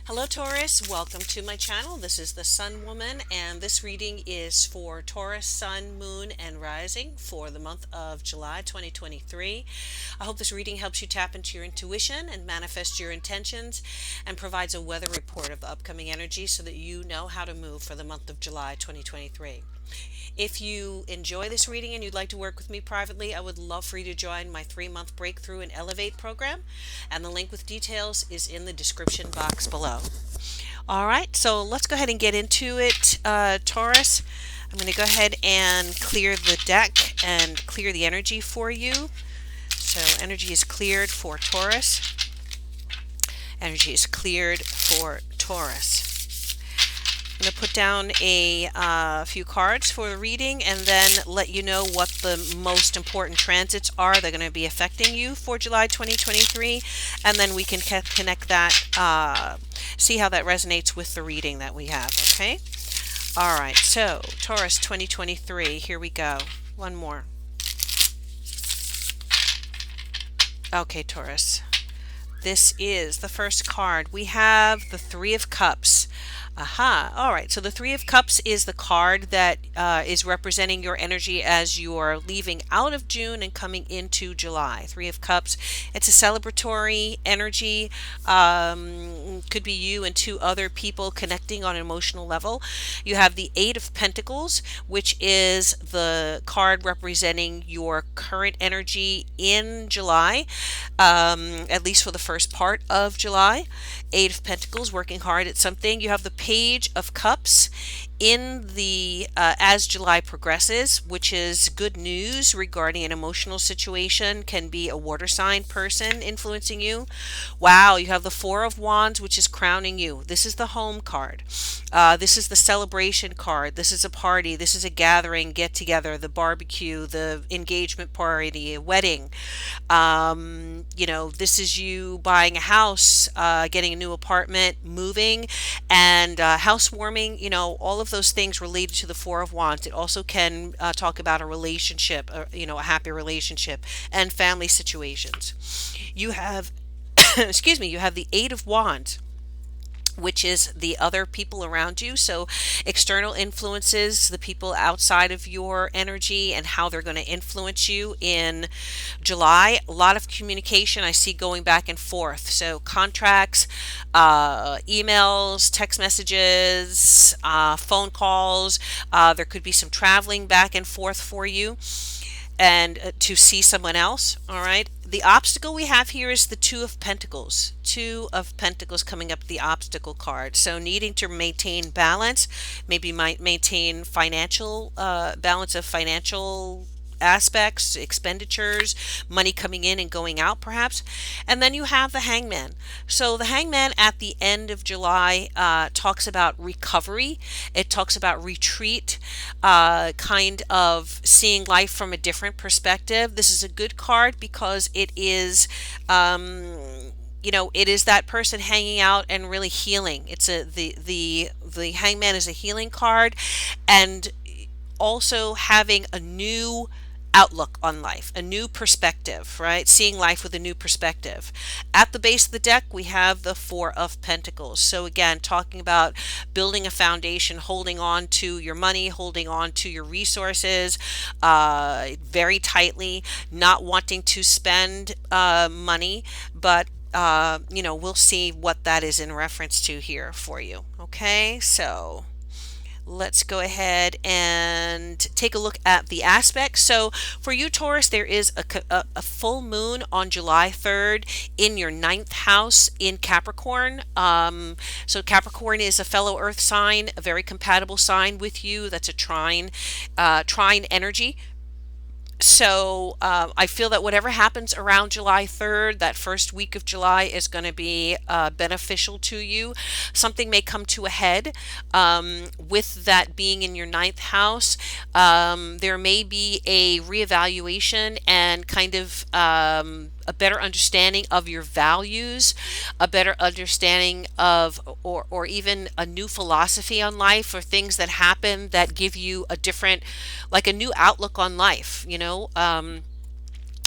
Hello Taurus, welcome to my channel. This is the Sun Woman, and this reading is for Taurus, Sun, Moon, and Rising for the month of July 2023. I hope this reading helps you tap into your intuition and manifest your intentions and provides a weather report of the upcoming energy so that you know how to move for the month of July 2023. If you enjoy this reading and you'd like to work with me privately, I would love for you to join my 3-month Breakthrough and Elevate program. And the link with details is in the description box below. All right, so let's go ahead and get into it, Taurus. I'm going to go ahead and clear the deck and clear the energy for you. So energy is cleared for Taurus. Energy is cleared for Taurus. I'm going to put down a few cards for the reading and then let you know what the most important transits are that are going to be affecting you for July 2023, and then we can connect that, see how that resonates with the reading that we have, okay? All right, so Taurus 2023, here we go. One more. Okay, Taurus. This is the first card. We have the Three of Cups. Aha. All right. So the Three of Cups is the card that is representing your energy as you're leaving out of June and coming into July. Three of Cups. It's a celebratory energy. Could be you and two other people connecting on an emotional level. You have the Eight of Pentacles, which is the card representing your current energy in July, at least for the first part of July. Eight of Pentacles, working hard at something. You have the Page of Cups in the as July progresses, which is good news regarding an emotional situation. Can be a water sign person influencing you. Wow, you have the Four of Wands, which is crowning you. This is the home card. This is the celebration card. This is a party. This is a gathering, get together, the barbecue, the engagement party, a wedding. This is you buying a house, getting a new apartment, moving, and housewarming, all of those things related to the Four of Wands. It also can talk about a relationship, a happy relationship and family situations. You have, excuse me, you have the Eight of Wands, which is the other people around you. So external influences, the people outside of your energy and how they're going to influence you in July. A lot of communication I see going back and forth. So contracts, emails, text messages, phone calls. There could be some traveling back and forth for you and to see someone else. All right. The obstacle we have here is the Two of Pentacles. Two of Pentacles coming up the obstacle card. So needing to maintain balance, maybe might maintain financial balance of financial aspects, expenditures, money coming in and going out perhaps. And then you have the Hangman. So the Hangman at the end of July talks about recovery. It talks about retreat, kind of seeing life from a different perspective. This is a good card because it is it is that person hanging out and really healing. It's the Hangman is a healing card, and also having a new outlook on life, a new perspective, right? Seeing life with a new perspective. At the base of the deck, we have the Four of Pentacles. So again, talking about building a foundation, holding on to your money, holding on to your resources very tightly, not wanting to spend money, but we'll see what that is in reference to here for you. Okay, so let's go ahead and take a look at the aspects. So for you, Taurus, there is a full moon on July 3rd in your ninth house in Capricorn. So Capricorn is a fellow earth sign, a very compatible sign with you. That's a trine energy. So I feel that whatever happens around July 3rd, that first week of July, is going to be beneficial to you. Something may come to a head with that being in your ninth house. There may be a reevaluation and kind of a better understanding of your values, a better understanding of, or even a new philosophy on life, or things that happen that give you a different, like a new outlook on life,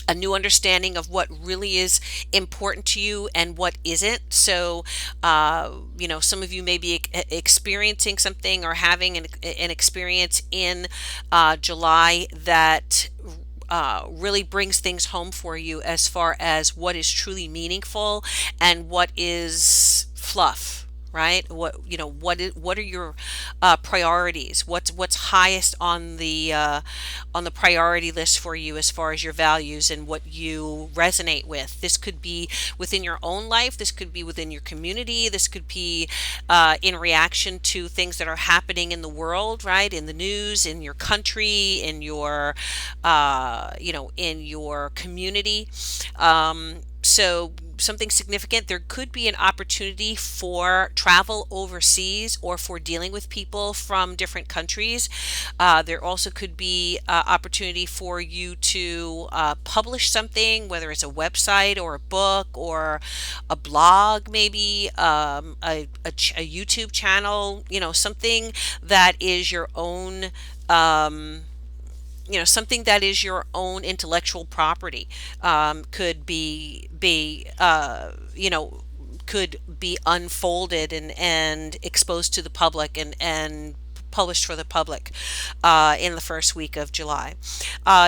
a new understanding of what really is important to you and what isn't. So, some of you may be experiencing something or having an experience in July that really brings things home for you as far as what is truly meaningful and what is fluff. Right? What are your priorities? What's highest on the priority list for you as far as your values and what you resonate with? This could be within your own life. This could be within your community. This could be in reaction to things that are happening in the world, right? In the news, in your country, in your community. So something significant. There could be an opportunity for travel overseas or for dealing with people from different countries. There also could be opportunity for you to publish something, whether it's a website or a book or a blog, maybe a YouTube channel, something that is your own. Something that is your own intellectual property, could be unfolded and exposed to the public and published for the public in the first week of July.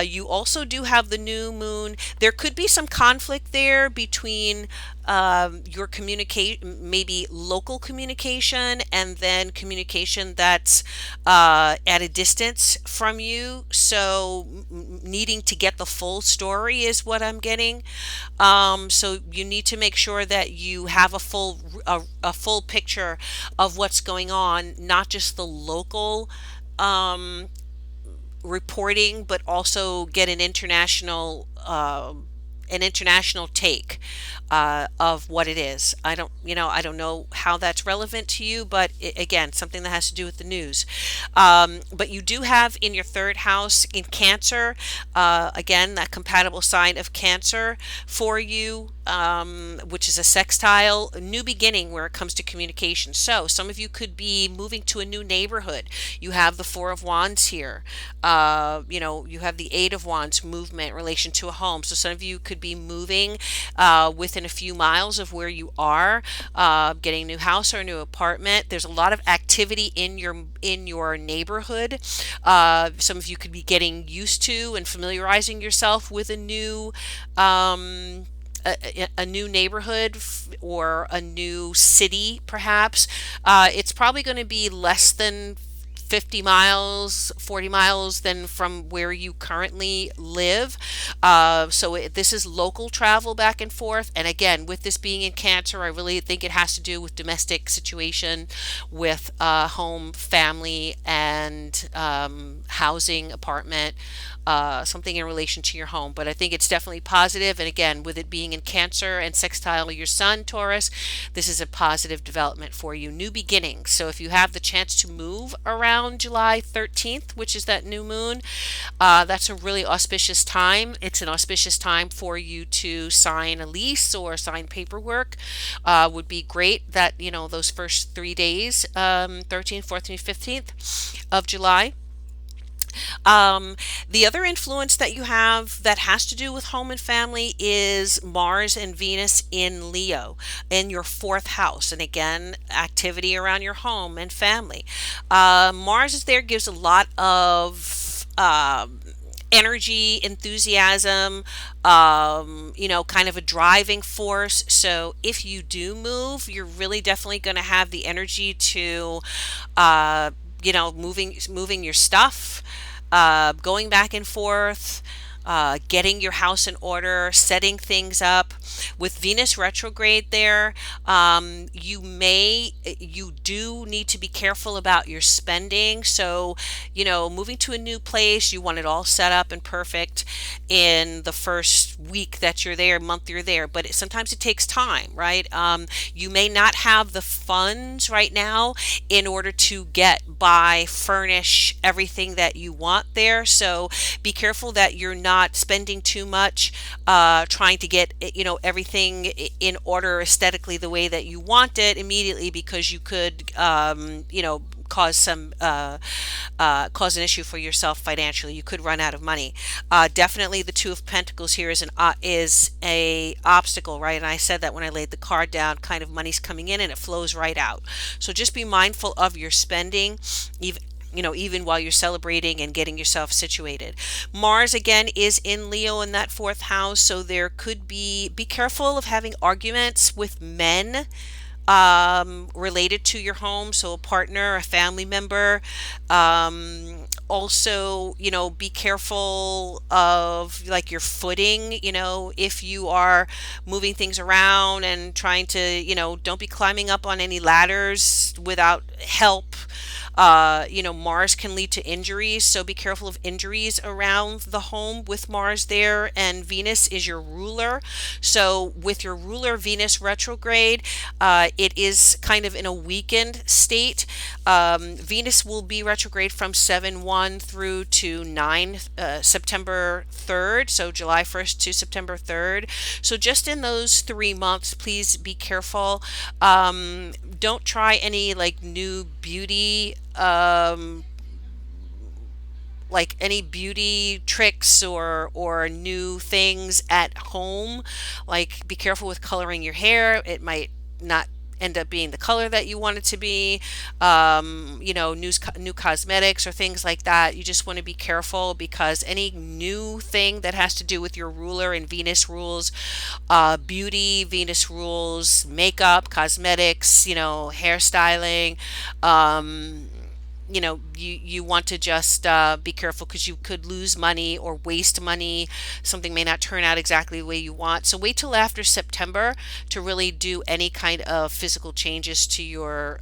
You also do have the new moon. There could be some conflict there between your communicate, maybe local communication, and then communication that's at a distance from you. So needing to get the full story is what I'm getting. So you need to make sure that you have a full picture of what's going on, not just the local reporting, but also get an international take of what it is. I don't know how that's relevant to you, but again, something that has to do with the news. But you do have in your third house in Cancer, again, that compatible sign of Cancer for you, which is a sextile, a new beginning where it comes to communication. So some of you could be moving to a new neighborhood. You have the Four of Wands here. You have the Eight of Wands, movement, relation to a home. So some of you could be moving within a few miles of where you are, getting a new house or a new apartment. There's a lot of activity in your neighborhood. Some of you could be getting used to and familiarizing yourself with a new neighborhood or a new city, perhaps. It's probably going to be less than 50 miles, 40 miles than from where you currently live. This is local travel back and forth. And again, with this being in Cancer, I really think it has to do with domestic situation, with home, family, and housing, apartment, something in relation to your home. But I think it's definitely positive. And again, with it being in Cancer and sextile your sun, Taurus, this is a positive development for you. New beginnings. So if you have the chance to move around July 13th, which is that new moon, that's a really auspicious time. It's an auspicious time for you to sign a lease or sign paperwork. Would be great that, those first 3 days, 13th, 14th, 15th of July. The other influence that you have that has to do with home and family is Mars and Venus in Leo in your fourth house. And again, activity around your home and family. Mars is there, gives a lot of energy, enthusiasm, kind of a driving force. So if you do move, you're really definitely going to have the energy to, moving your stuff, going back and forth, getting your house in order, setting things up. With Venus retrograde there, you do need to be careful about your spending. So, moving to a new place, you want it all set up and perfect in the first week that you're there, month you're there. But sometimes it takes time, right? You may not have the funds right now in order to furnish everything that you want there. So be careful that you're not spending too much, trying to get everything in order aesthetically the way that you want it immediately, because you could cause an issue for yourself financially. You could run out of money. Definitely, the Two of Pentacles here is a obstacle, right? And I said that when I laid the card down. Kind of money's coming in and it flows right out. So just be mindful of your spending, even even while you're celebrating and getting yourself situated. Mars again is in Leo in that fourth house, so there could be careful of having arguments with men related to your home, so a partner, a family member. Also, be careful of like your footing, if you are moving things around and trying to, don't be climbing up on any ladders without help. Mars can lead to injuries, so be careful of injuries around the home with Mars there. And Venus is your ruler. So, with your ruler, Venus retrograde, it is kind of in a weakened state. Venus will be retrograde from 7/1 through to 9 September 3rd, so July 1st to September 3rd. So, just in those 3 months, please be careful. Don't try any like new beauty like any beauty tricks or new things at home. Like, be careful with coloring your hair. It might not end up being the color that you want it to be. New cosmetics or things like that. You just want to be careful, because any new thing that has to do with your ruler, and Venus rules beauty, Venus rules makeup, cosmetics, hairstyling. You want to just be careful, because you could lose money or waste money. Something may not turn out exactly the way you want. So wait till after September to really do any kind of physical changes to your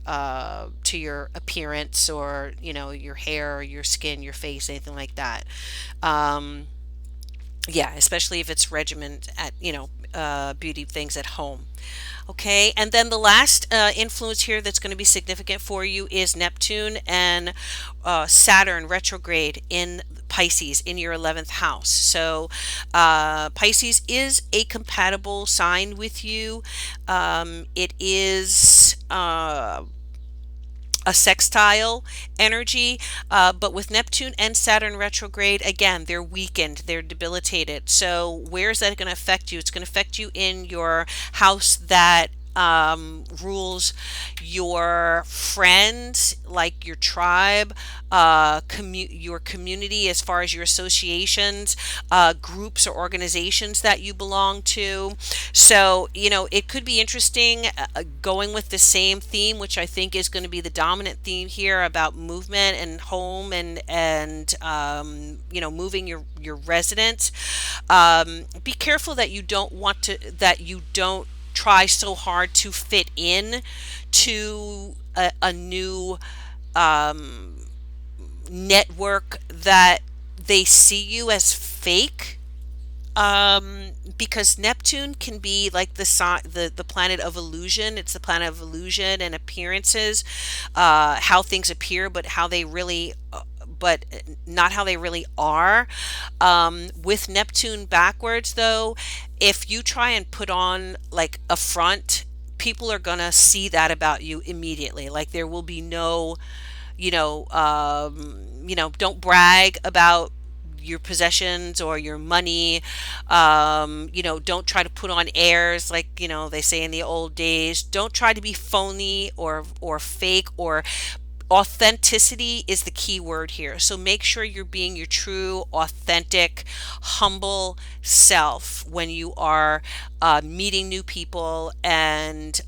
appearance, or your hair, or your skin, your face, anything like that. Um, yeah, especially if it's regimen at beauty things at home. Okay, and then the last influence here that's going to be significant for you is Neptune and Saturn retrograde in Pisces in your 11th house. So Pisces is a compatible sign with you. It is a sextile energy, but with Neptune and Saturn retrograde, again, they're weakened, they're debilitated. So, where's that going to affect you? It's going to affect you in your house that rules your friends, like your tribe, your community, as far as your associations, groups or organizations that you belong to. So, it could be interesting going with the same theme, which I think is going to be the dominant theme here, about movement and home, and moving your residence. Be careful that you don't try so hard to fit in to a new network that they see you as fake, because Neptune can be like the planet of illusion. It's the planet of illusion and appearances, how things appear, but not how they really are. With Neptune backwards, though, if you try and put on like a front, people are gonna see that about you immediately. Like, there will be no, don't brag about your possessions or your money. Don't try to put on airs, like they say in the old days. Don't try to be phony or fake. Or authenticity is the key word here. So make sure you're being your true, authentic, humble self when you are meeting new people and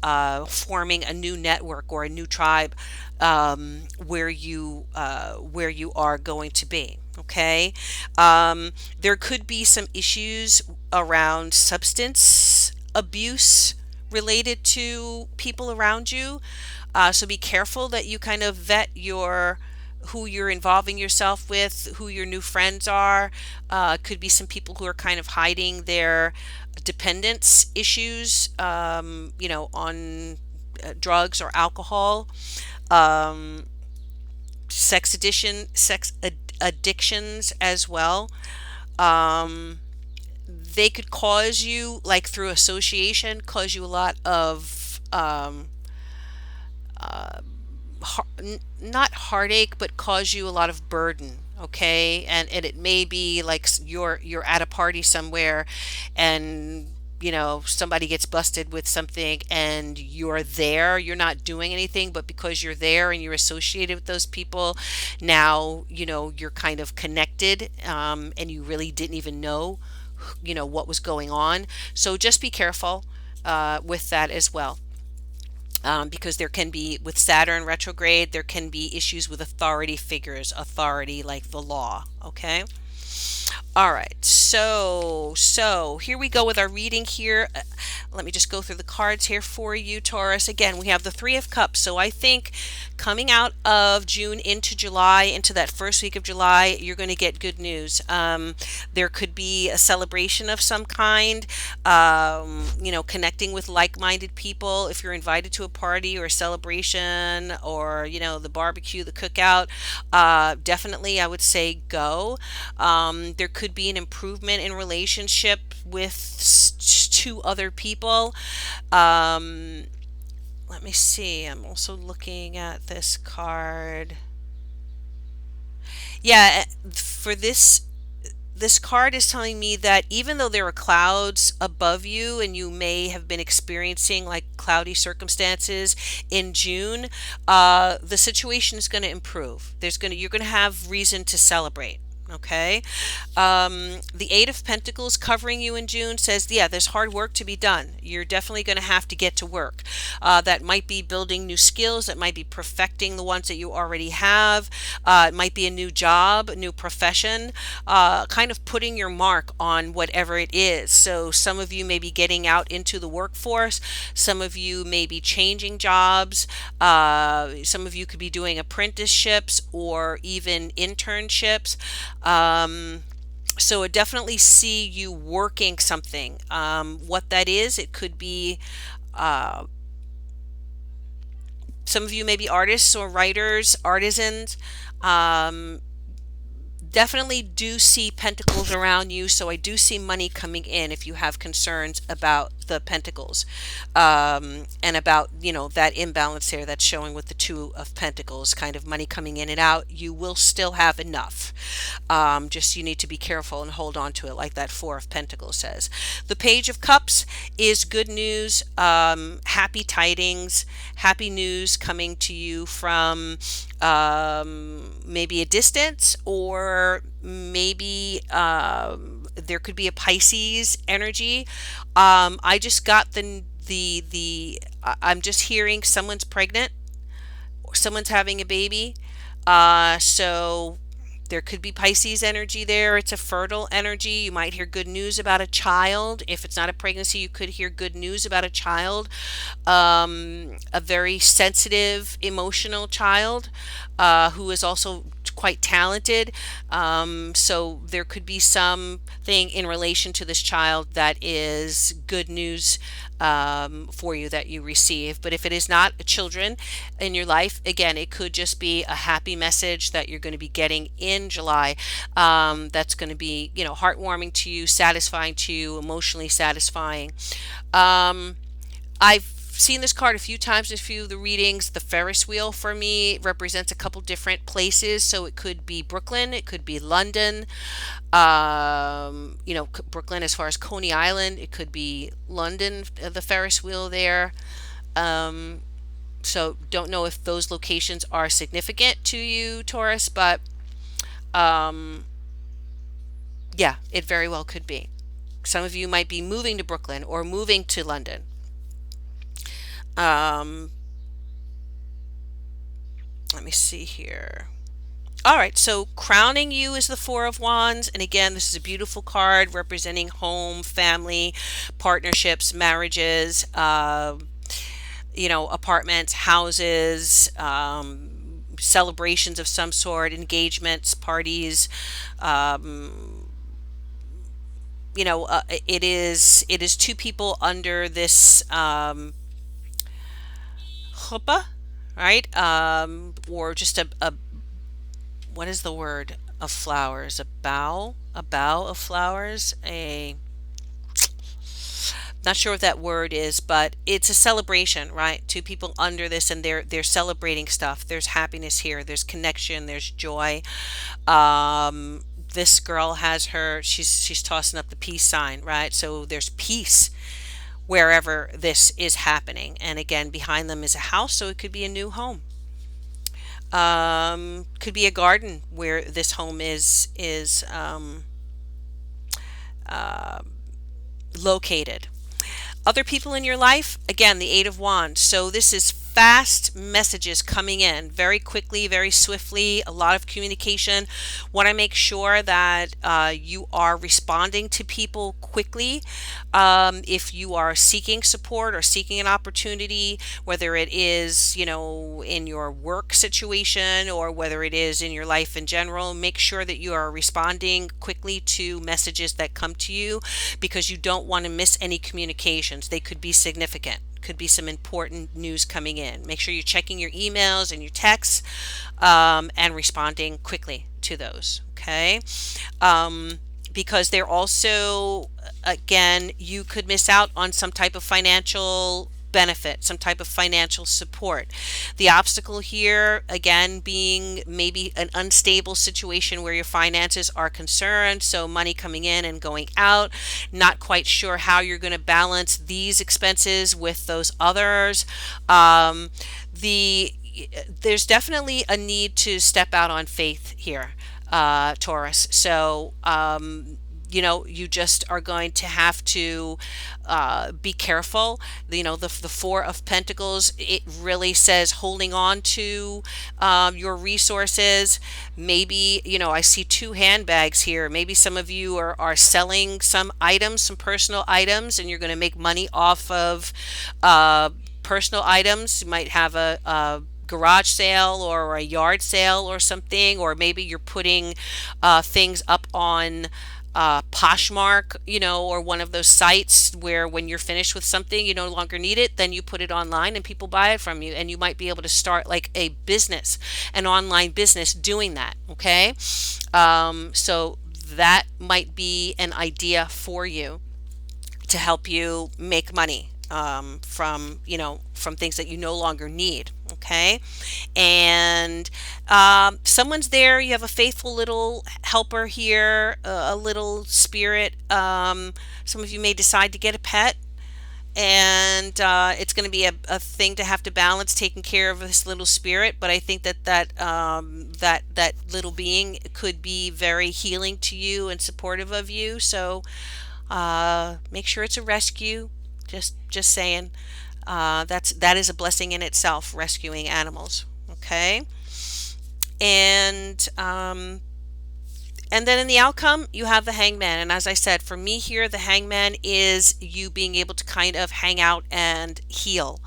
forming a new network or a new tribe, where you are going to be. Okay, there could be some issues around substance abuse related to people around you. So be careful that you kind of vet who you're involving yourself with, who your new friends are. Could be some people who are kind of hiding their dependence issues, on drugs or alcohol. Um, sex addictions as well. Um, they could cause you, like through association, cause you a lot of not heartache, but cause you a lot of burden. Okay, and it may be like you're at a party somewhere, and somebody gets busted with something, and you're not doing anything, but because you're there and you're associated with those people, now you're kind of connected, and you really didn't even know what was going on. So just be careful with that as well, because there can be, with Saturn retrograde, there can be issues with authority figures, authority like the law. Okay. All right, so here we go with our reading here. Let me just go through the cards here for you, Taurus. Again, we have the Three of Cups. So I think coming out of June into July, into that first week of July, you're going to get good news. There could be a celebration of some kind, connecting with like-minded people. If you're invited to a party or a celebration, or, the barbecue, the cookout, definitely I would say go. There could be an improvement in relationship with two other people. Um, Let me see. I'm also looking at this card. Yeah, for this card is telling me that even though there are clouds above you and you may have been experiencing like cloudy circumstances in June, the situation is going to improve. You're going to have reason to celebrate. Okay. The Eight of Pentacles covering you in June says, yeah, there's hard work to be done. You're definitely going to have to get to work. That might be building new skills. That might be perfecting the ones that you already have. It might be a new job, a new profession, kind of putting your mark on whatever it is. So some of you may be getting out into the workforce. Some of you may be changing jobs. Some of you could be doing apprenticeships or even internships. So I definitely see you working something. What that is, it could be, some of you may be artists or writers, artisans. Um, Definitely do see pentacles around you, so I do see money coming in if you have concerns about the pentacles, and about that imbalance there that's showing with the Two of Pentacles, kind of money coming in and out. You will still have enough, just you need to be careful and hold on to it, like that Four of Pentacles says. The Page of Cups is good news, happy tidings, happy news coming to you from maybe a distance, or maybe there could be a Pisces energy. I just got I'm just hearing someone's pregnant, or someone's having a baby. So there could be Pisces energy there. It's a fertile energy. You might hear good news about a child. If it's not a pregnancy, you could hear good news about a child, a very sensitive, emotional child, who is also quite talented. So there could be something in relation to this child that is good news, for you, that you receive. But if it is not children in your life, again, it could just be a happy message that you're going to be getting in July. That's going to be, heartwarming to you, satisfying to you, emotionally satisfying. I've seen this card a few times in a few of the readings. The Ferris wheel for me represents a couple different places. So it could be Brooklyn, it could be London, Brooklyn as far as Coney Island, it could be London, the Ferris wheel there. Um, so don't know if those locations are significant to you, Taurus, but um, yeah, it very well could be. Some of you might be moving to Brooklyn or moving to London. Um, Let me see here. All right, so crowning you is the Four of Wands. And again, this is a beautiful card representing home, family, partnerships, marriages, apartments, houses, celebrations of some sort, engagements, parties. Um, it is two people under this chuppah, right? Or just a what is the word of flowers? A bow of flowers. Not sure what that word is, but it's a celebration, right? Two people under this, and they're celebrating stuff. There's happiness here. There's connection. There's joy. Um, this girl has her. She's tossing up the peace sign, right? So there's peace wherever this is happening. And again, behind them is a house, so it could be a new home. Could be a garden where this home is located. Other people in your life, again, the Eight of Wands. So this is fast messages coming in very quickly, very swiftly, a lot of communication. Want to make sure that you are responding to people quickly. If you are seeking support or seeking an opportunity, whether it is, in your work situation or whether it is in your life in general, make sure that you are responding quickly to messages that come to you because you don't want to miss any communications. They could be significant. Could be some important news coming in. Make sure you're checking your emails and your texts and responding quickly to those. Okay. Because they're also, again, you could miss out on some type of financial benefit, some type of financial support. The obstacle here, again, being maybe an unstable situation where your finances are concerned. So money coming in and going out, not quite sure how you're going to balance these expenses with those others. The There's definitely a need to step out on faith here, Taurus. So, you just are going to have to be careful. The Four of Pentacles, it really says holding on to your resources. Maybe, I see two handbags here. Maybe some of you are selling some items, some personal items, and you're going to make money off of personal items. You might have a garage sale or a yard sale or something, or maybe you're putting things up on Poshmark, or one of those sites where when you're finished with something, you no longer need it, then you put it online and people buy it from you, and you might be able to start like a business, an online business doing that. Okay. So that might be an idea for you to help you make money from things that you no longer need. Okay. And someone's there. You have a faithful little helper here, a little spirit. Some of you may decide to get a pet, and it's going to be a thing to have to balance taking care of this little spirit. But I think that little being could be very healing to you and supportive of you. So make sure it's a rescue. Just saying. That is a blessing in itself, rescuing animals. Okay. And then in the outcome, you have the Hangman. And as I said, for me here, the Hangman is you being able to kind of hang out and heal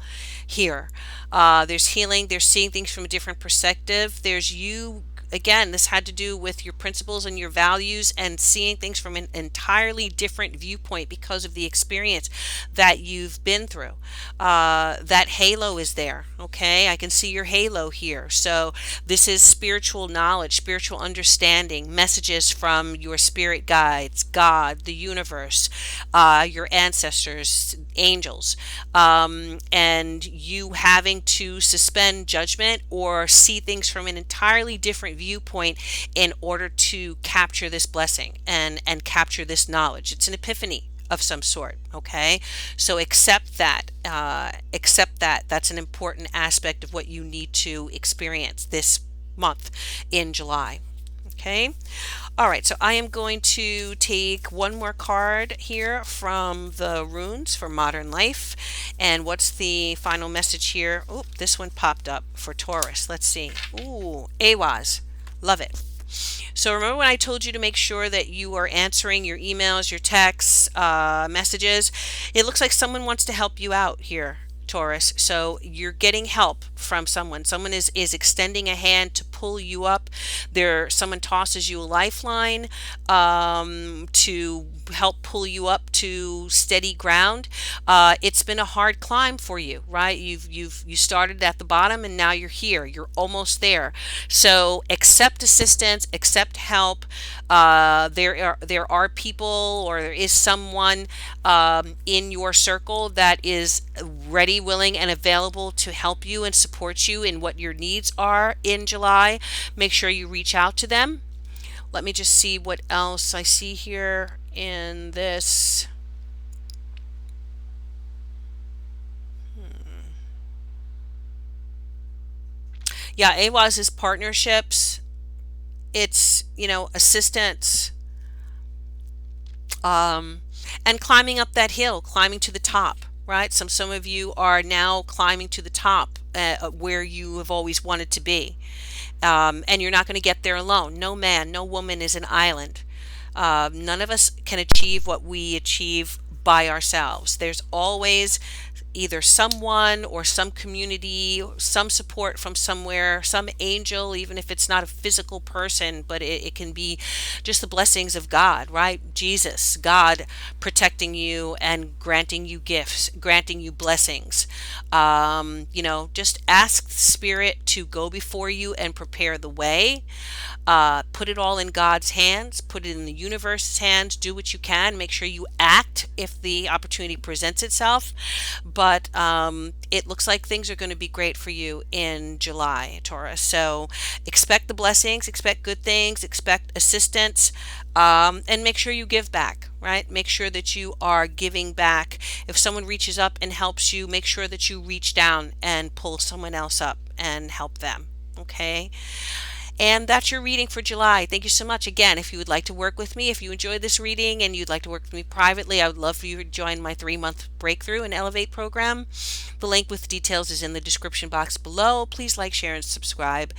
here. There's healing. There's seeing things from a different perspective. There's you. Again, this had to do with your principles and your values and seeing things from an entirely different viewpoint because of the experience that you've been through. That halo is there. Okay. I can see your halo here. So this is spiritual knowledge, spiritual understanding, messages from your spirit guides, God, the universe, your ancestors, angels, and you having to suspend judgment or see things from an entirely different viewpoint in order to capture this blessing and capture this knowledge. It's an epiphany of some sort. Okay. So accept that. That's an important aspect of what you need to experience this month in July. Okay. All right. So I am going to take one more card here from the runes for modern life. And what's the final message here? Oh, this one popped up for Taurus. Let's see. Ooh, Awaz. Love it. So remember when I told you to make sure that you are answering your emails, your texts, messages? It looks like someone wants to help you out here, Taurus. So you're getting help from someone. Someone is extending a hand to pull you up. Someone tosses you a lifeline to help pull you up to steady ground. It's been a hard climb for you, right? You started at the bottom and now you're here. You're almost there. So accept assistance, accept help. There are people, or there is someone in your circle that is ready, willing, and available to help you and support you in what your needs are in July. Make sure you reach out to them. Let me just see what else I see here in this. Yeah, AWAS is partnerships. It's, assistance, um, and climbing up that hill, climbing to the top, right? Some of you are now climbing to the top, where you have always wanted to be. And you're not going to get there alone. No man, no woman is an island. None of us can achieve what we achieve by ourselves. There's always either someone or some community, some support from somewhere, some angel, even if it's not a physical person, but it can be just the blessings of God, right? Jesus, God protecting you and granting you gifts, granting you blessings. Just ask the Spirit to go before you and prepare the way. Put it all in God's hands, put it in the universe's hands, do what you can, make sure you act if the opportunity presents itself. But it looks like things are going to be great for you in July, Taurus. So expect the blessings, expect good things, expect assistance, and make sure you give back, right? Make sure that you are giving back. If someone reaches up and helps you, make sure that you reach down and pull someone else up and help them. Okay. And that's your reading for July. Thank you so much. Again, if you would like to work with me, if you enjoyed this reading and you'd like to work with me privately, I would love for you to join my 3-month Breakthrough and Elevate program. The link with details is in the description box below. Please like, share, and subscribe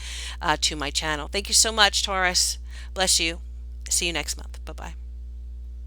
to my channel. Thank you so much, Taurus. Bless you. See you next month. Bye-bye.